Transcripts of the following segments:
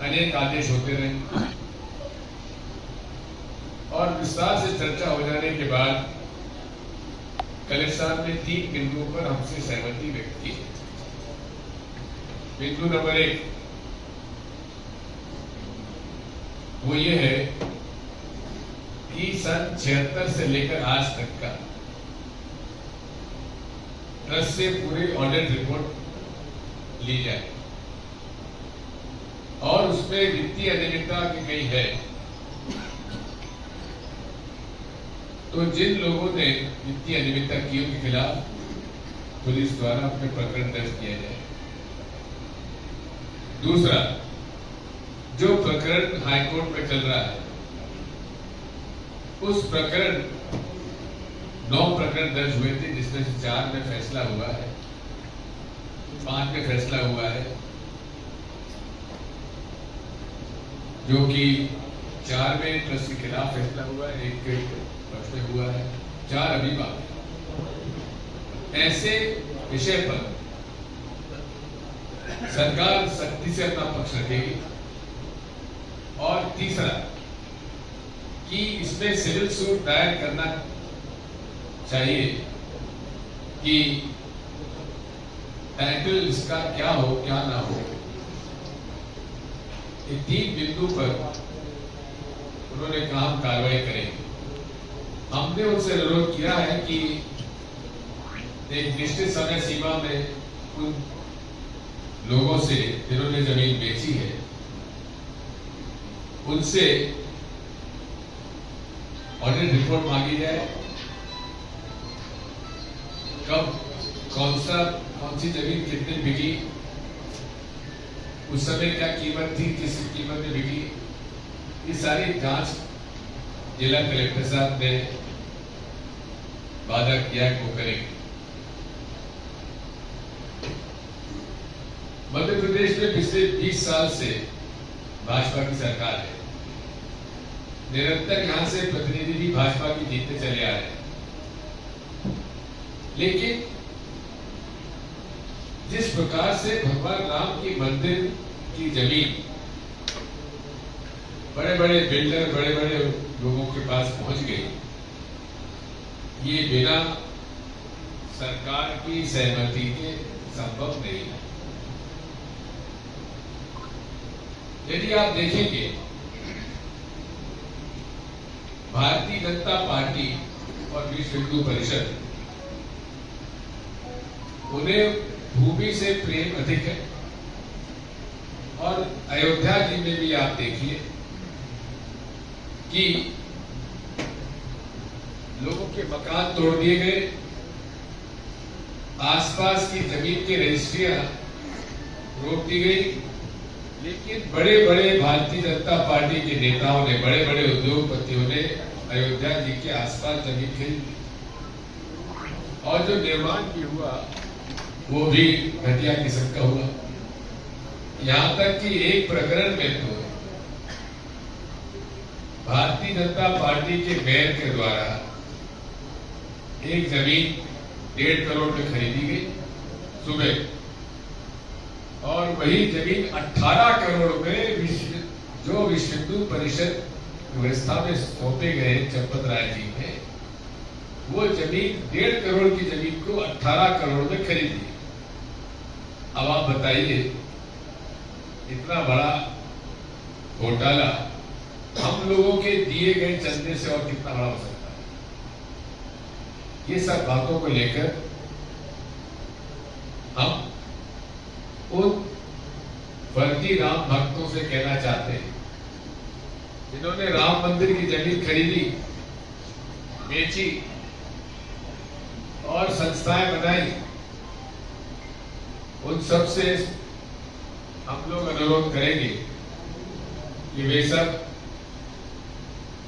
अनेक आदेश होते रहे और विस्तार से चर्चा हो जाने के बाद कलेक्टर साहब ने 3 बिंदुओं पर हमसे सहमति व्यक्त की। बिंदु नंबर 1 वो ये है कि सन 76 से लेकर आज तक का ट्रस्ट से पूरे ऑडिट रिपोर्ट ली जाए और उसमें वित्तीय अनियमितता की कहीं है तो जिन लोगों ने वित्तीय अनियमितता की उनके खिलाफ पुलिस द्वारा अपने प्रकरण दर्ज किया जाए। दूसरा, जो प्रकरण हाईकोर्ट में चल रहा है उस प्रकरण 9 प्रकरण दर्ज हुए थे जिसमें से 4 में फैसला हुआ है, 5 में फैसला हुआ है, जो कि 4 में ट्रस्ट के खिलाफ फैसला हुआ है, 1 के पक्ष में हुआ है, 4 अभी बाकी। ऐसे विषय पर सरकार सख्ती से अपना पक्ष रखेगी। और तीसरा कि इसमें सिविल सूट दायर करना चाहिए कि टाइटल इसका क्या हो क्या ना हो। ये 3 बिंदु पर उन्होंने कहा कार्रवाई करेंगे। हमने उनसे अनुरोध किया है कि एक निश्चित समय सीमा में उन लोगों से जिन्होंने जमीन बेची है उनसे ऑडिट रिपोर्ट मांगी जाए, कब कौन सी जमीन कितने बिकी, उस समय क्या कीमत थी, किस कीमत में बिकी, ये सारी जांच जिला कलेक्टर साहब ने वादा किया कि वो करेंगे। मध्य प्रदेश में पिछले 20 साल से भाजपा की सरकार है। निरंतर यहां से प्रतिनिधि भी भाजपा की जीतते चले आ रहे हैं, लेकिन जिस प्रकार से भगवान राम की मंदिर की जमीन बड़े बड़े बिल्डर बड़े बड़े लोगों के पास पहुंच गई, ये बिना सरकार की सहमति के संभव नहीं है। यदि आप देखेंगे भारतीय जनता पार्टी और विश्व हिंदू परिषद, उन्हें भूमि से प्रेम अधिक है। और अयोध्या जी में भी आप देखिए कि लोगों के मकान तोड़ दिए गए, आसपास की जमीन की रजिस्ट्रियां रोक दी गई, लेकिन बड़े बड़े भारतीय जनता पार्टी के नेताओं ने, बड़े बड़े उद्योगपतियों ने अयोध्या जी के आसपास जमीन खरीद ली और जो निर्माण भी हुआ वो भी घटिया किस्म का हुआ। यहां तक कि एक प्रकरण में तो भारतीय जनता पार्टी के मेयर के द्वारा एक जमीन 1.5 करोड़ में खरीदी गई सुबह, और वही जमीन 18 करोड़ में जो विश्व हिंदू परिषद व्यवस्था में सौंपे गए चंपत राय जी ने, वो जमीन 1.5 करोड़ की जमीन को 18 करोड़ में खरीद ली। अब आप बताइए, इतना बड़ा घोटाला हम लोगों के दिए गए चंदे से और कितना बड़ा हो सकता है। ये सब बातों को लेकर हम उन फर्जी राम भक्तों से कहना चाहते हैं जिन्होंने राम मंदिर की जमीन खरीदी, बेची और संस्थाएं बनाई, उन सब से हम लोग अनुरोध करेंगे कि वे सब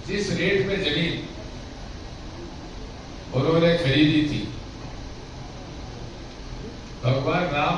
जिस रेट में जमीन उन्होंने खरीदी थी, भगवान राम